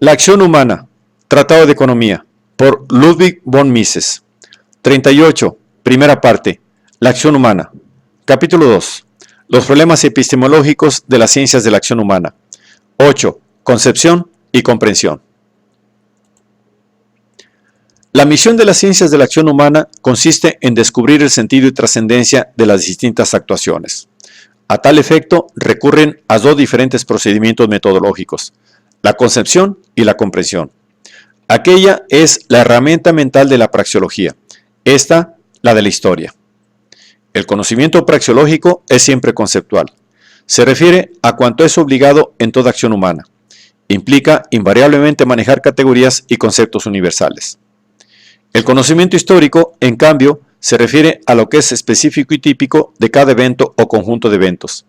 La acción humana, Tratado de Economía, por Ludwig von Mises. 38. Primera parte. La acción humana. Capítulo 2. Los problemas epistemológicos de las ciencias de la acción humana. 8. Concepción y comprensión. La misión de las ciencias de la acción humana consiste en descubrir el sentido y trascendencia de las distintas actuaciones. A tal efecto, recurren a dos diferentes procedimientos metodológicos: la concepción y la comprensión. Aquella es la herramienta mental de la praxeología, esta la de la historia. El conocimiento praxeológico es siempre conceptual. Se refiere a cuanto es obligado en toda acción humana. Implica invariablemente manejar categorías y conceptos universales. El conocimiento histórico, en cambio, se refiere a lo que es específico y típico de cada evento o conjunto de eventos.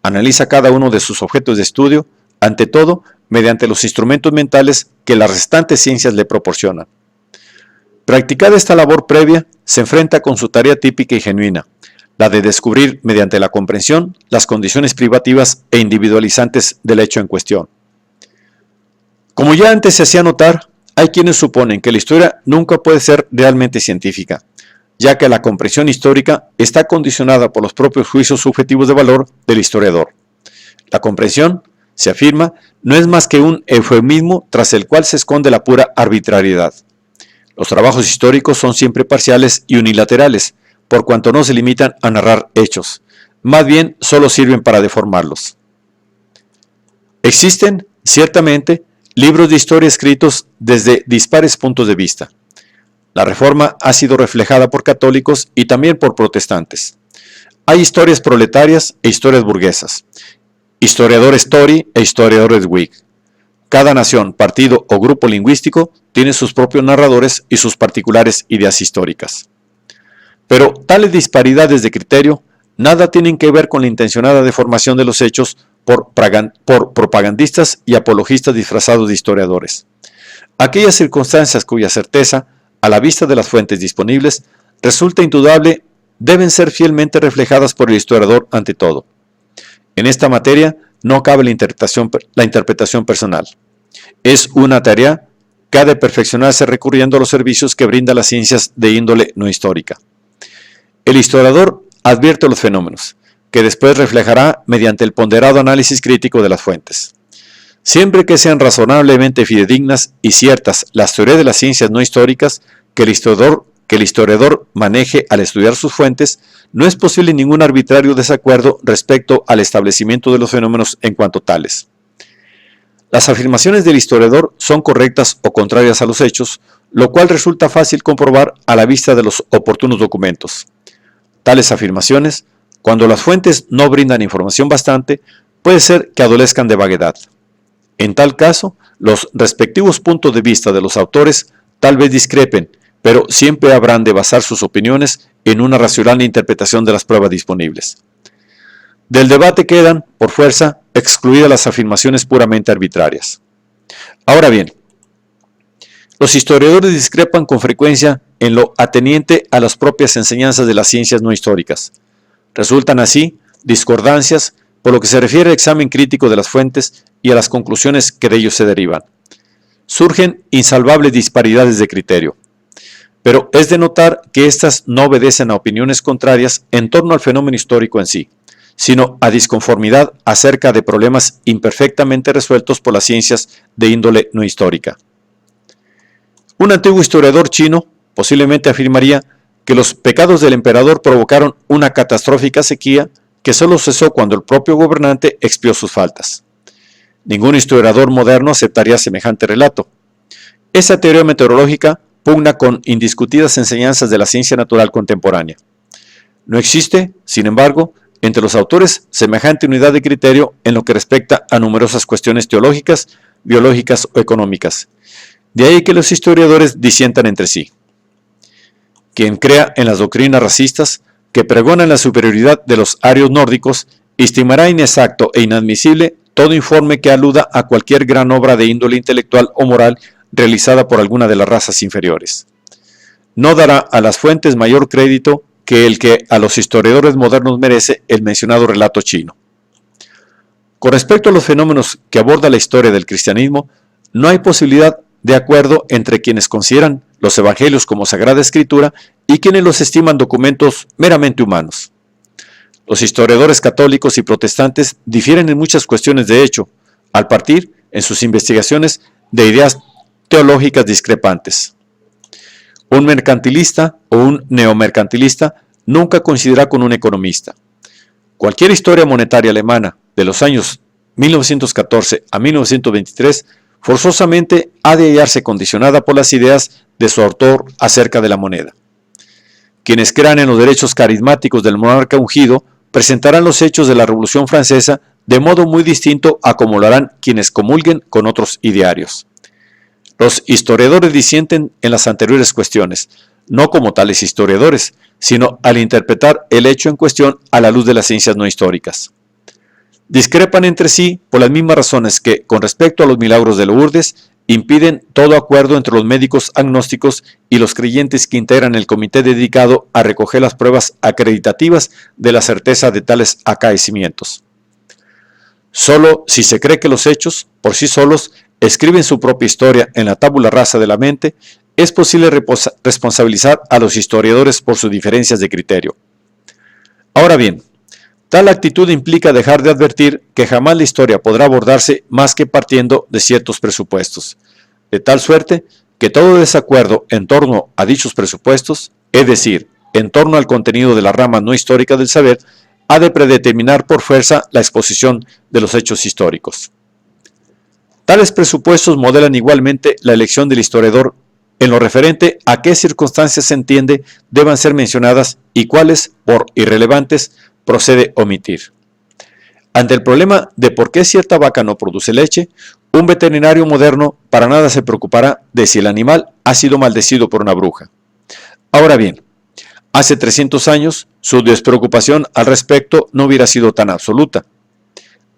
Analiza cada uno de sus objetos de estudio, ante todo, mediante los instrumentos mentales que las restantes ciencias le proporcionan. Practicada esta labor previa, se enfrenta con su tarea típica y genuina, la de descubrir mediante la comprensión las condiciones privativas e individualizantes del hecho en cuestión. Como ya antes se hacía notar, hay quienes suponen que la historia nunca puede ser realmente científica, ya que la comprensión histórica está condicionada por los propios juicios subjetivos de valor del historiador. La comprensión, se afirma, no es más que un eufemismo tras el cual se esconde la pura arbitrariedad. Los trabajos históricos son siempre parciales y unilaterales, por cuanto no se limitan a narrar hechos, más bien solo sirven para deformarlos. Existen, ciertamente, libros de historia escritos desde dispares puntos de vista. La Reforma ha sido reflejada por católicos y también por protestantes. Hay historias proletarias e historias burguesas, historiadores Tory e historiadores Whig. Cada nación, partido o grupo lingüístico tiene sus propios narradores y sus particulares ideas históricas. Pero tales disparidades de criterio nada tienen que ver con la intencionada deformación de los hechos por propagandistas y apologistas disfrazados de historiadores. Aquellas circunstancias cuya certeza, a la vista de las fuentes disponibles, resulta indudable, deben ser fielmente reflejadas por el historiador ante todo. En esta materia no cabe la interpretación personal. Es una tarea que ha de perfeccionarse recurriendo a los servicios que brinda las ciencias de índole no histórica. El historiador advierte los fenómenos, que después reflejará mediante el ponderado análisis crítico de las fuentes. Siempre que sean razonablemente fidedignas y ciertas las teorías de las ciencias no históricas que el historiador maneje al estudiar sus fuentes, no es posible ningún arbitrario desacuerdo respecto al establecimiento de los fenómenos en cuanto tales. Las afirmaciones del historiador son correctas o contrarias a los hechos, lo cual resulta fácil comprobar a la vista de los oportunos documentos. Tales afirmaciones, cuando las fuentes no brindan información bastante, puede ser que adolezcan de vaguedad. En tal caso, los respectivos puntos de vista de los autores tal vez discrepen, pero siempre habrán de basar sus opiniones en una racional interpretación de las pruebas disponibles. Del debate quedan, por fuerza, excluidas las afirmaciones puramente arbitrarias. Ahora bien, los historiadores discrepan con frecuencia en lo ateniente a las propias enseñanzas de las ciencias no históricas. Resultan así discordancias por lo que se refiere al examen crítico de las fuentes y a las conclusiones que de ellos se derivan. Surgen insalvables disparidades de criterio. Pero es de notar que éstas no obedecen a opiniones contrarias en torno al fenómeno histórico en sí, sino a disconformidad acerca de problemas imperfectamente resueltos por las ciencias de índole no histórica. Un antiguo historiador chino posiblemente afirmaría que los pecados del emperador provocaron una catastrófica sequía que solo cesó cuando el propio gobernante expió sus faltas. Ningún historiador moderno aceptaría semejante relato. Esa teoría meteorológica pugna con indiscutidas enseñanzas de la ciencia natural contemporánea. No existe, sin embargo, entre los autores semejante unidad de criterio en lo que respecta a numerosas cuestiones teológicas, biológicas o económicas. De ahí que los historiadores disientan entre sí. Quien crea en las doctrinas racistas que pregonan la superioridad de los arios nórdicos, estimará inexacto e inadmisible todo informe que aluda a cualquier gran obra de índole intelectual o moral realizada por alguna de las razas inferiores. No dará a las fuentes mayor crédito que el que a los historiadores modernos merece el mencionado relato chino. Con respecto a los fenómenos que aborda la historia del cristianismo, no hay posibilidad de acuerdo entre quienes consideran los evangelios como Sagrada Escritura y quienes los estiman documentos meramente humanos. Los historiadores católicos y protestantes difieren en muchas cuestiones de hecho, al partir, en sus investigaciones, de ideas teológicas discrepantes. Un mercantilista o un neomercantilista nunca coincidirá con un economista. Cualquier historia monetaria alemana de los años 1914 a 1923 forzosamente ha de hallarse condicionada por las ideas de su autor acerca de la moneda. Quienes crean en los derechos carismáticos del monarca ungido presentarán los hechos de la Revolución Francesa de modo muy distinto a como lo harán quienes comulguen con otros idearios. Los historiadores disienten en las anteriores cuestiones, no como tales historiadores, sino al interpretar el hecho en cuestión a la luz de las ciencias no históricas. Discrepan entre sí por las mismas razones que, con respecto a los milagros de Lourdes, impiden todo acuerdo entre los médicos agnósticos y los creyentes que integran el comité dedicado a recoger las pruebas acreditativas de la certeza de tales acaecimientos. Solo si se cree que los hechos, por sí solos, escriben su propia historia en la tabula rasa de la mente, es posible responsabilizar a los historiadores por sus diferencias de criterio. Ahora bien, tal actitud implica dejar de advertir que jamás la historia podrá abordarse más que partiendo de ciertos presupuestos, de tal suerte que todo desacuerdo en torno a dichos presupuestos, es decir, en torno al contenido de la rama no histórica del saber, ha de predeterminar por fuerza la exposición de los hechos históricos. Tales presupuestos modelan igualmente la elección del historiador en lo referente a qué circunstancias se entiende deban ser mencionadas y cuáles, por irrelevantes, procede omitir. Ante el problema de por qué cierta vaca no produce leche, un veterinario moderno para nada se preocupará de si el animal ha sido maldecido por una bruja. Ahora bien, hace 300 años, su despreocupación al respecto no hubiera sido tan absoluta.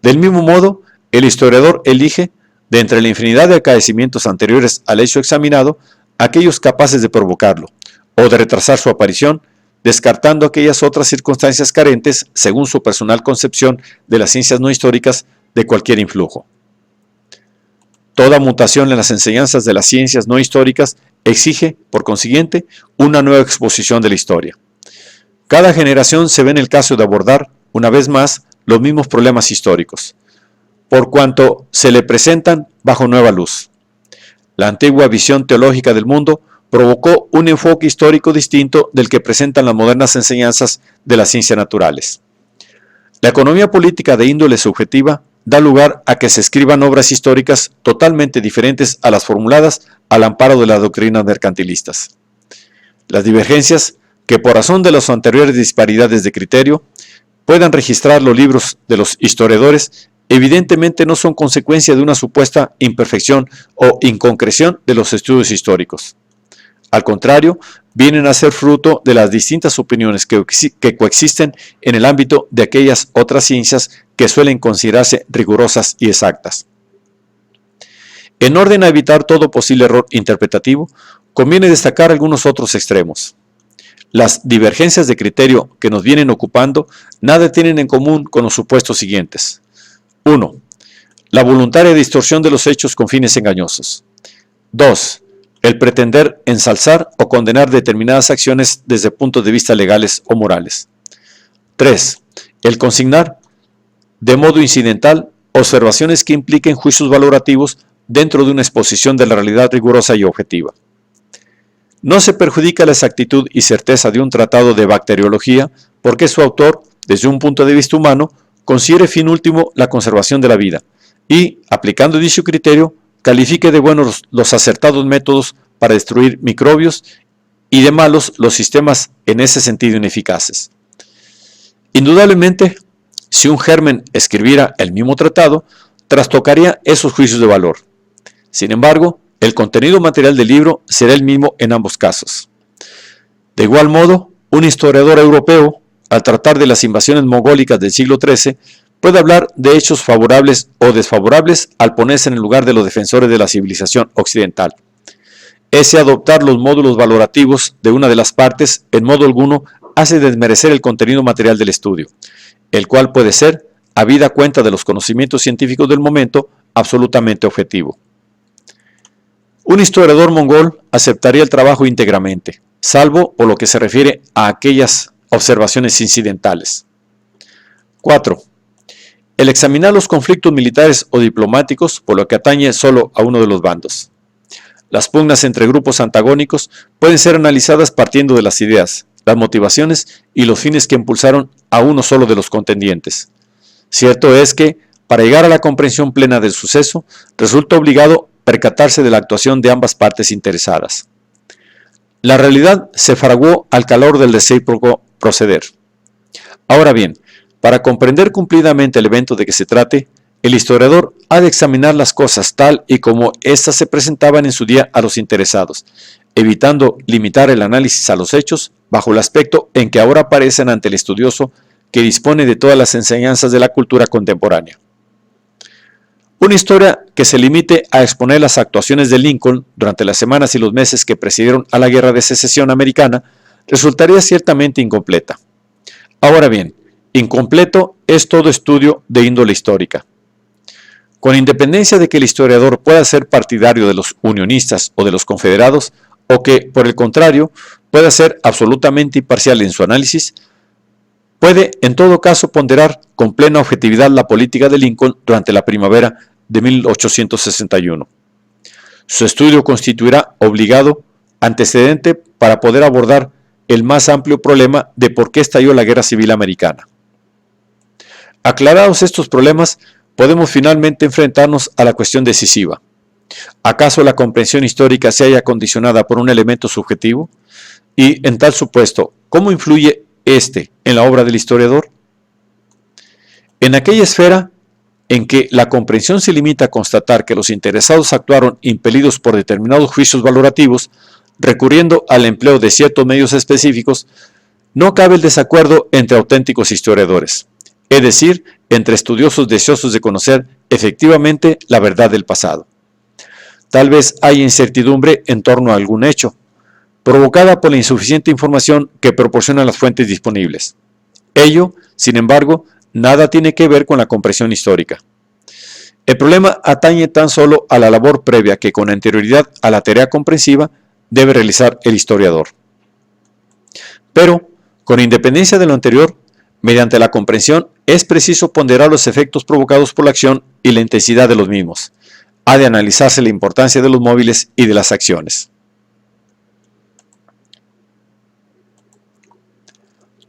Del mismo modo, el historiador elige, de entre la infinidad de acaecimientos anteriores al hecho examinado, aquellos capaces de provocarlo, o de retrasar su aparición, descartando aquellas otras circunstancias carentes, según su personal concepción de las ciencias no históricas, de cualquier influjo. Toda mutación en las enseñanzas de las ciencias no históricas exige, por consiguiente, una nueva exposición de la historia. Cada generación se ve en el caso de abordar, una vez más, los mismos problemas históricos, por cuanto se le presentan bajo nueva luz. La antigua visión teológica del mundo provocó un enfoque histórico distinto del que presentan las modernas enseñanzas de las ciencias naturales. La economía política de índole subjetiva da lugar a que se escriban obras históricas totalmente diferentes a las formuladas al amparo de las doctrinas mercantilistas. Las divergencias, que por razón de las anteriores disparidades de criterio, puedan registrar los libros de los historiadores, evidentemente no son consecuencia de una supuesta imperfección o inconcreción de los estudios históricos. Al contrario, vienen a ser fruto de las distintas opiniones que coexisten en el ámbito de aquellas otras ciencias que suelen considerarse rigurosas y exactas. En orden a evitar todo posible error interpretativo, conviene destacar algunos otros extremos. Las divergencias de criterio que nos vienen ocupando nada tienen en común con los supuestos siguientes. 1. La voluntaria distorsión de los hechos con fines engañosos. 2. El pretender ensalzar o condenar determinadas acciones desde puntos de vista legales o morales. 3. El consignar, de modo incidental, observaciones que impliquen juicios valorativos dentro de una exposición de la realidad rigurosa y objetiva. No se perjudica la exactitud y certeza de un tratado de bacteriología porque su autor, desde un punto de vista humano, considere fin último la conservación de la vida y, aplicando dicho criterio, califique de buenos los acertados métodos para destruir microbios y de malos los sistemas en ese sentido ineficaces. Indudablemente, si un germen escribiera el mismo tratado, trastocaría esos juicios de valor. Sin embargo, el contenido material del libro será el mismo en ambos casos. De igual modo, un historiador europeo, al tratar de las invasiones mogólicas del siglo XIII, puede hablar de hechos favorables o desfavorables al ponerse en el lugar de los defensores de la civilización occidental. Ese adoptar los módulos valorativos de una de las partes en modo alguno hace desmerecer el contenido material del estudio, el cual puede ser, habida cuenta de los conocimientos científicos del momento, absolutamente objetivo. Un historiador mongol aceptaría el trabajo íntegramente, salvo por lo que se refiere a aquellas observaciones incidentales. 4. El examinar los conflictos militares o diplomáticos por lo que atañe solo a uno de los bandos. Las pugnas entre grupos antagónicos pueden ser analizadas partiendo de las ideas, las motivaciones y los fines que impulsaron a uno solo de los contendientes. Cierto es que, para llegar a la comprensión plena del suceso, resulta obligado percatarse de la actuación de ambas partes interesadas. La realidad se fraguó al calor del recíproco proceder. Ahora bien, para comprender cumplidamente el evento de que se trate, el historiador ha de examinar las cosas tal y como éstas se presentaban en su día a los interesados, evitando limitar el análisis a los hechos bajo el aspecto en que ahora aparecen ante el estudioso que dispone de todas las enseñanzas de la cultura contemporánea. Una historia que se limite a exponer las actuaciones de Lincoln durante las semanas y los meses que precedieron a la Guerra de Secesión Americana resultaría ciertamente incompleta. Ahora bien, incompleto es todo estudio de índole histórica. Con independencia de que el historiador pueda ser partidario de los unionistas o de los confederados, o que, por el contrario, pueda ser absolutamente imparcial en su análisis, puede en todo caso ponderar con plena objetividad la política de Lincoln durante la primavera de 1861. Su estudio constituirá obligado antecedente para poder abordar el más amplio problema de por qué estalló la Guerra Civil Americana. Aclarados estos problemas, podemos finalmente enfrentarnos a la cuestión decisiva. ¿Acaso la comprensión histórica se halla condicionada por un elemento subjetivo? Y, en tal supuesto, ¿cómo influye este en la obra del historiador? En aquella esfera en que la comprensión se limita a constatar que los interesados actuaron impelidos por determinados juicios valorativos, recurriendo al empleo de ciertos medios específicos, no cabe el desacuerdo entre auténticos historiadores, es decir, entre estudiosos deseosos de conocer efectivamente la verdad del pasado. Tal vez haya incertidumbre en torno a algún hecho, provocada por la insuficiente información que proporcionan las fuentes disponibles. Ello, sin embargo, nada tiene que ver con la comprensión histórica. El problema atañe tan solo a la labor previa que con anterioridad a la tarea comprensiva debe realizar el historiador. Pero, con independencia de lo anterior, mediante la comprensión es preciso ponderar los efectos provocados por la acción y la intensidad de los mismos. Ha de analizarse la importancia de los móviles y de las acciones.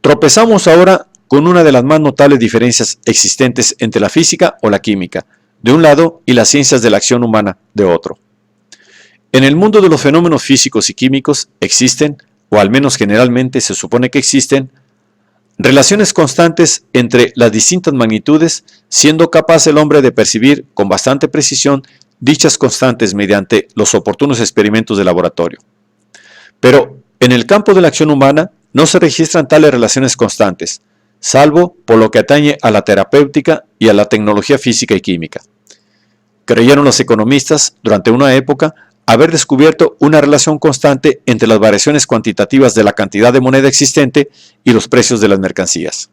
Tropezamos ahora con una de las más notables diferencias existentes entre la física o la química, de un lado, y las ciencias de la acción humana, de otro. En el mundo de los fenómenos físicos y químicos existen, o al menos generalmente se supone que existen, relaciones constantes entre las distintas magnitudes, siendo capaz el hombre de percibir con bastante precisión dichas constantes mediante los oportunos experimentos de laboratorio. Pero en el campo de la acción humana no se registran tales relaciones constantes, salvo por lo que atañe a la terapéutica y a la tecnología física y química. Creyeron los economistas, durante una época, haber descubierto una relación constante entre las variaciones cuantitativas de la cantidad de moneda existente y los precios de las mercancías.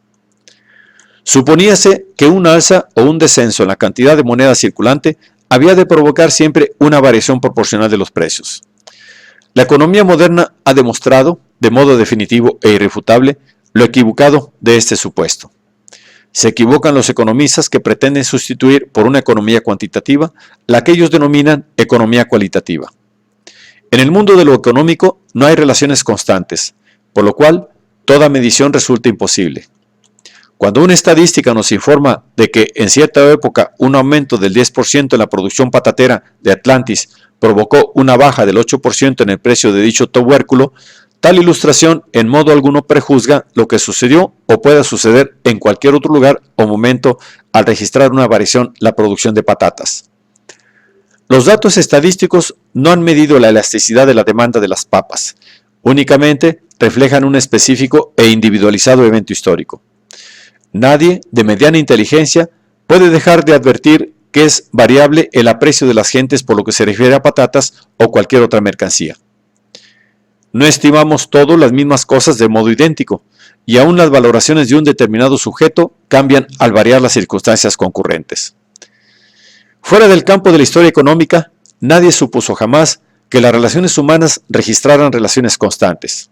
Suponíase que un alza o un descenso en la cantidad de moneda circulante había de provocar siempre una variación proporcional de los precios. La economía moderna ha demostrado, de modo definitivo e irrefutable, lo equivocado de este supuesto. Se equivocan los economistas que pretenden sustituir por una economía cuantitativa la que ellos denominan economía cualitativa. En el mundo de lo económico no hay relaciones constantes, por lo cual toda medición resulta imposible. Cuando una estadística nos informa de que en cierta época un aumento del 10% en la producción patatera de Atlantis provocó una baja del 8% en el precio de dicho tubérculo, tal ilustración en modo alguno prejuzga lo que sucedió o pueda suceder en cualquier otro lugar o momento al registrar una variación en la producción de patatas. Los datos estadísticos no han medido la elasticidad de la demanda de las papas, únicamente reflejan un específico e individualizado evento histórico. Nadie de mediana inteligencia puede dejar de advertir que es variable el aprecio de las gentes por lo que se refiere a patatas o cualquier otra mercancía. No estimamos todos las mismas cosas de modo idéntico, y aún las valoraciones de un determinado sujeto cambian al variar las circunstancias concurrentes. Fuera del campo de la historia económica, nadie supuso jamás que las relaciones humanas registraran relaciones constantes.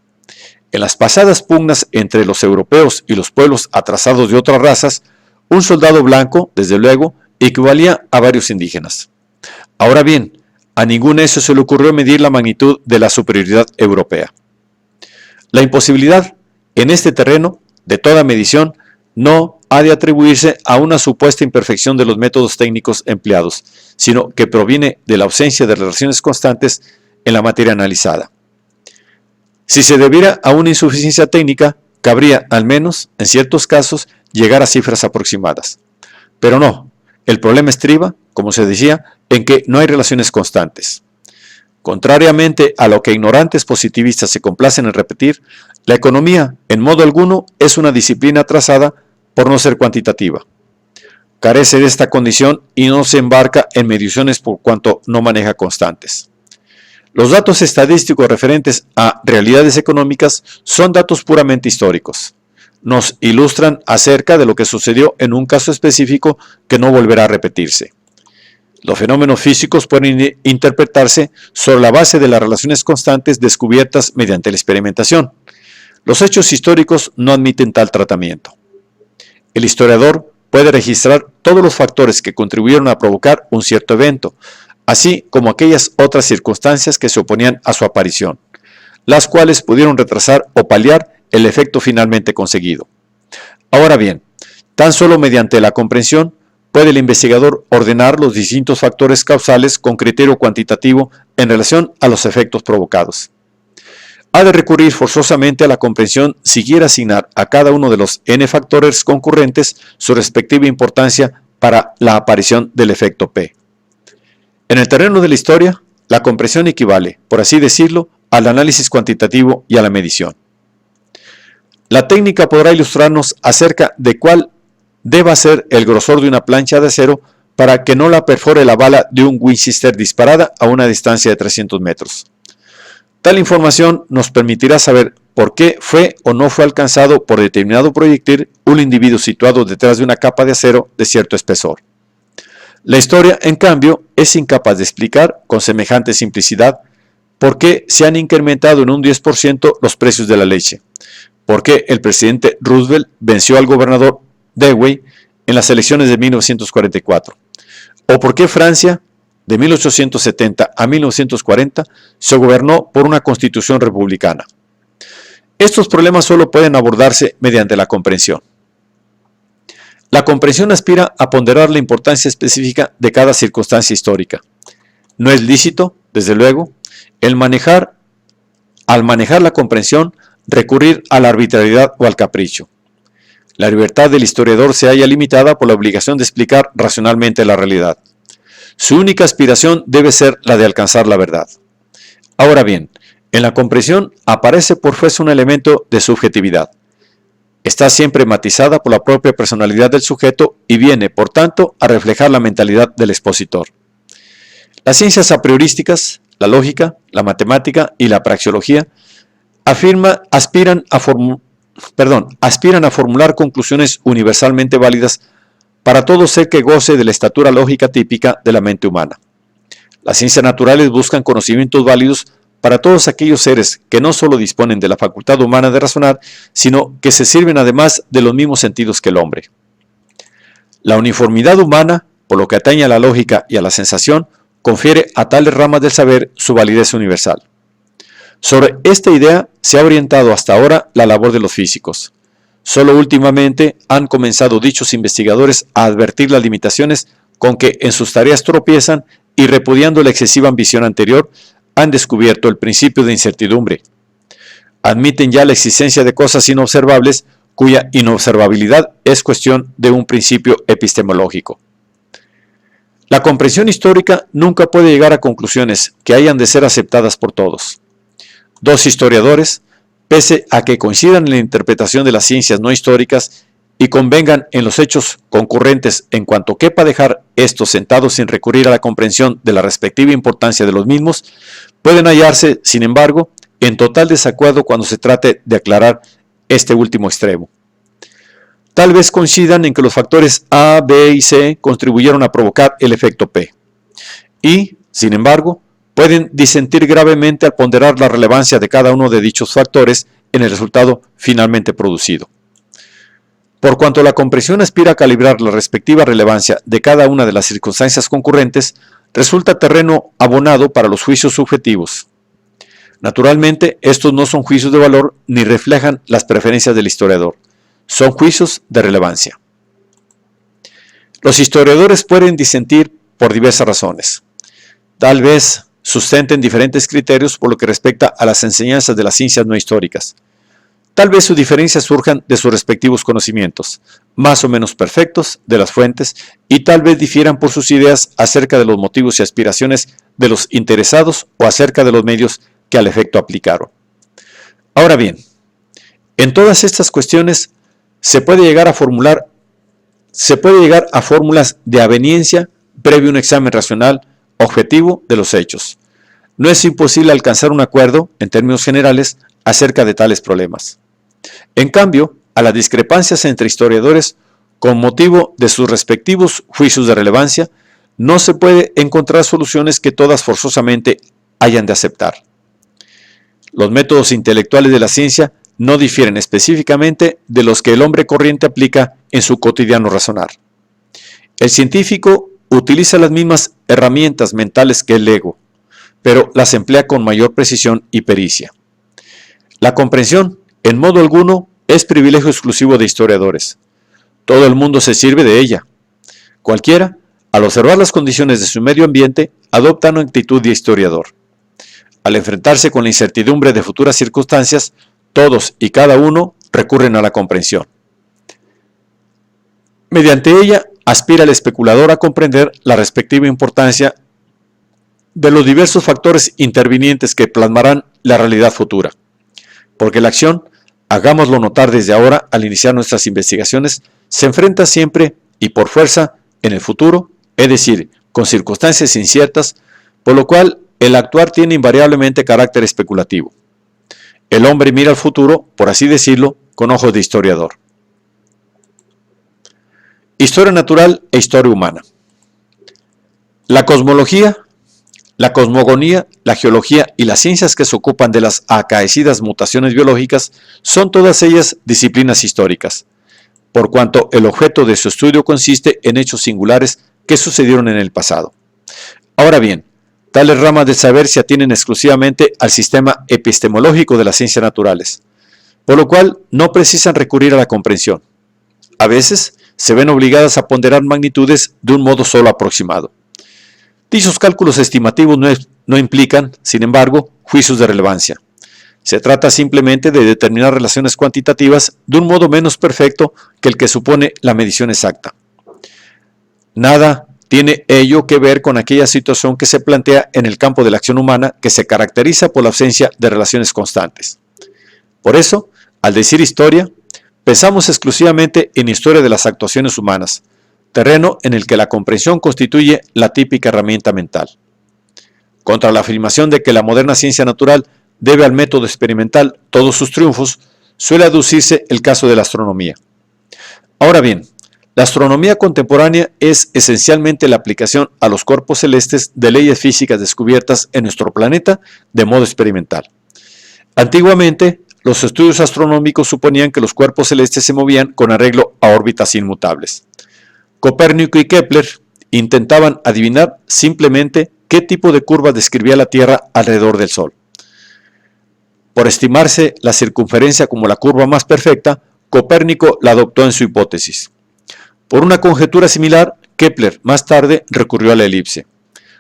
En las pasadas pugnas entre los europeos y los pueblos atrasados de otras razas, un soldado blanco, desde luego, equivalía a varios indígenas. Ahora bien, a ningún necio se le ocurrió medir la magnitud de la superioridad europea. La imposibilidad en este terreno de toda medición no ha de atribuirse a una supuesta imperfección de los métodos técnicos empleados, sino que proviene de la ausencia de relaciones constantes en la materia analizada. Si se debiera a una insuficiencia técnica, cabría, al menos en ciertos casos, llegar a cifras aproximadas. Pero no, el problema estriba, como se decía, en que no hay relaciones constantes. Contrariamente a lo que ignorantes positivistas se complacen en repetir, la economía, en modo alguno, es una disciplina trazada por no ser cuantitativa. Carece de esta condición y no se embarca en mediciones por cuanto no maneja constantes. Los datos estadísticos referentes a realidades económicas son datos puramente históricos. Nos ilustran acerca de lo que sucedió en un caso específico que no volverá a repetirse. Los fenómenos físicos pueden interpretarse sobre la base de las relaciones constantes descubiertas mediante la experimentación. Los hechos históricos no admiten tal tratamiento. El historiador puede registrar todos los factores que contribuyeron a provocar un cierto evento, así como aquellas otras circunstancias que se oponían a su aparición, las cuales pudieron retrasar o paliar el efecto finalmente conseguido. Ahora bien, tan solo mediante la comprensión puede el investigador ordenar los distintos factores causales con criterio cuantitativo en relación a los efectos provocados. Ha de recurrir forzosamente a la comprensión si quiere asignar a cada uno de los n factores concurrentes su respectiva importancia para la aparición del efecto P. En el terreno de la historia, la comprensión equivale, por así decirlo, al análisis cuantitativo y a la medición. La técnica podrá ilustrarnos acerca de cuál deba ser el grosor de una plancha de acero para que no la perfore la bala de un Winchester disparada a una distancia de 300 metros. Tal información nos permitirá saber por qué fue o no fue alcanzado por determinado proyectil un individuo situado detrás de una capa de acero de cierto espesor. La historia, en cambio, es incapaz de explicar con semejante simplicidad por qué se han incrementado en un 10% los precios de la leche, por qué el presidente Roosevelt venció al gobernador Dewey en las elecciones de 1944, o por qué Francia, de 1870 a 1940, se gobernó por una constitución republicana. Estos problemas solo pueden abordarse mediante la comprensión. La comprensión aspira a ponderar la importancia específica de cada circunstancia histórica. No es lícito, desde luego, al manejar la comprensión, recurrir a la arbitrariedad o al capricho. La libertad del historiador se halla limitada por la obligación de explicar racionalmente la realidad. Su única aspiración debe ser la de alcanzar la verdad. Ahora bien, en la comprensión aparece por fuerza un elemento de subjetividad. Está siempre matizada por la propia personalidad del sujeto y viene, por tanto, a reflejar la mentalidad del expositor. Las ciencias a priorísticas, la lógica, la matemática y la praxeología aspiran a formular conclusiones universalmente válidas para todo ser que goce de la estatura lógica típica de la mente humana. Las ciencias naturales buscan conocimientos válidos para todos aquellos seres que no solo disponen de la facultad humana de razonar, sino que se sirven además de los mismos sentidos que el hombre. La uniformidad humana, por lo que atañe a la lógica y a la sensación, confiere a tales ramas del saber su validez universal. Sobre esta idea se ha orientado hasta ahora la labor de los físicos. Solo últimamente han comenzado dichos investigadores a advertir las limitaciones con que en sus tareas tropiezan y, repudiando la excesiva ambición anterior, han descubierto el principio de incertidumbre. Admiten ya la existencia de cosas inobservables cuya inobservabilidad es cuestión de un principio epistemológico. La comprensión histórica nunca puede llegar a conclusiones que hayan de ser aceptadas por todos. Dos historiadores, pese a que coincidan en la interpretación de las ciencias no históricas y convengan en los hechos concurrentes en cuanto quepa dejar estos sentados sin recurrir a la comprensión de la respectiva importancia de los mismos, pueden hallarse, sin embargo, en total desacuerdo cuando se trate de aclarar este último extremo. Tal vez coincidan en que los factores A, B y C contribuyeron a provocar el efecto P. Y, sin embargo, pueden disentir gravemente al ponderar la relevancia de cada uno de dichos factores en el resultado finalmente producido. Por cuanto la comprensión aspira a calibrar la respectiva relevancia de cada una de las circunstancias concurrentes, resulta terreno abonado para los juicios subjetivos. Naturalmente, estos no son juicios de valor ni reflejan las preferencias del historiador, son juicios de relevancia. Los historiadores pueden disentir por diversas razones. Tal vez sustenten diferentes criterios por lo que respecta a las enseñanzas de las ciencias no históricas. Tal vez sus diferencias surjan de sus respectivos conocimientos, más o menos perfectos, de las fuentes, y tal vez difieran por sus ideas acerca de los motivos y aspiraciones de los interesados o acerca de los medios que al efecto aplicaron. Ahora bien, en todas estas cuestiones se puede llegar a fórmulas de aveniencia previo a un examen racional objetivo de los hechos. No es imposible alcanzar un acuerdo, en términos generales, acerca de tales problemas. En cambio, a las discrepancias entre historiadores, con motivo de sus respectivos juicios de relevancia, no se puede encontrar soluciones que todas forzosamente hayan de aceptar. Los métodos intelectuales de la ciencia no difieren específicamente de los que el hombre corriente aplica en su cotidiano razonar. El científico utiliza las mismas herramientas mentales que el ego, pero las emplea con mayor precisión y pericia. La comprensión, en modo alguno, es privilegio exclusivo de historiadores. Todo el mundo se sirve de ella. Cualquiera, al observar las condiciones de su medio ambiente, adopta una actitud de historiador. Al enfrentarse con la incertidumbre de futuras circunstancias, todos y cada uno recurren a la comprensión. Mediante ella, aspira el especulador a comprender la respectiva importancia de los diversos factores intervinientes que plasmarán la realidad futura. Porque la acción, hagámoslo notar desde ahora al iniciar nuestras investigaciones, se enfrenta siempre y por fuerza en el futuro, es decir, con circunstancias inciertas, por lo cual el actuar tiene invariablemente carácter especulativo. El hombre mira al futuro, por así decirlo, con ojos de historiador. Historia natural e historia humana. La cosmología, la cosmogonía, la geología y las ciencias que se ocupan de las acaecidas mutaciones biológicas son todas ellas disciplinas históricas, por cuanto el objeto de su estudio consiste en hechos singulares que sucedieron en el pasado. Ahora bien, tales ramas del saber se atienen exclusivamente al sistema epistemológico de las ciencias naturales, por lo cual no precisan recurrir a la comprensión. A veces se ven obligadas a ponderar magnitudes de un modo solo aproximado. Dichos cálculos estimativos no implican, sin embargo, juicios de relevancia. Se trata simplemente de determinar relaciones cuantitativas de un modo menos perfecto que el que supone la medición exacta. Nada tiene ello que ver con aquella situación que se plantea en el campo de la acción humana que se caracteriza por la ausencia de relaciones constantes. Por eso, al decir historia, pensamos exclusivamente en historia de las actuaciones humanas, terreno en el que la comprensión constituye la típica herramienta mental. Contra la afirmación de que la moderna ciencia natural debe al método experimental todos sus triunfos, suele aducirse el caso de la astronomía. Ahora bien, la astronomía contemporánea es esencialmente la aplicación a los cuerpos celestes de leyes físicas descubiertas en nuestro planeta de modo experimental. Antiguamente, los estudios astronómicos suponían que los cuerpos celestes se movían con arreglo a órbitas inmutables. Copérnico y Kepler intentaban adivinar simplemente qué tipo de curva describía la Tierra alrededor del Sol. Por estimarse la circunferencia como la curva más perfecta, Copérnico la adoptó en su hipótesis. Por una conjetura similar, Kepler más tarde recurrió a la elipse.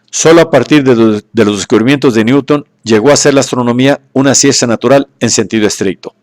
Solo a partir de los descubrimientos de Newton llegó a ser la astronomía una ciencia natural en sentido estricto.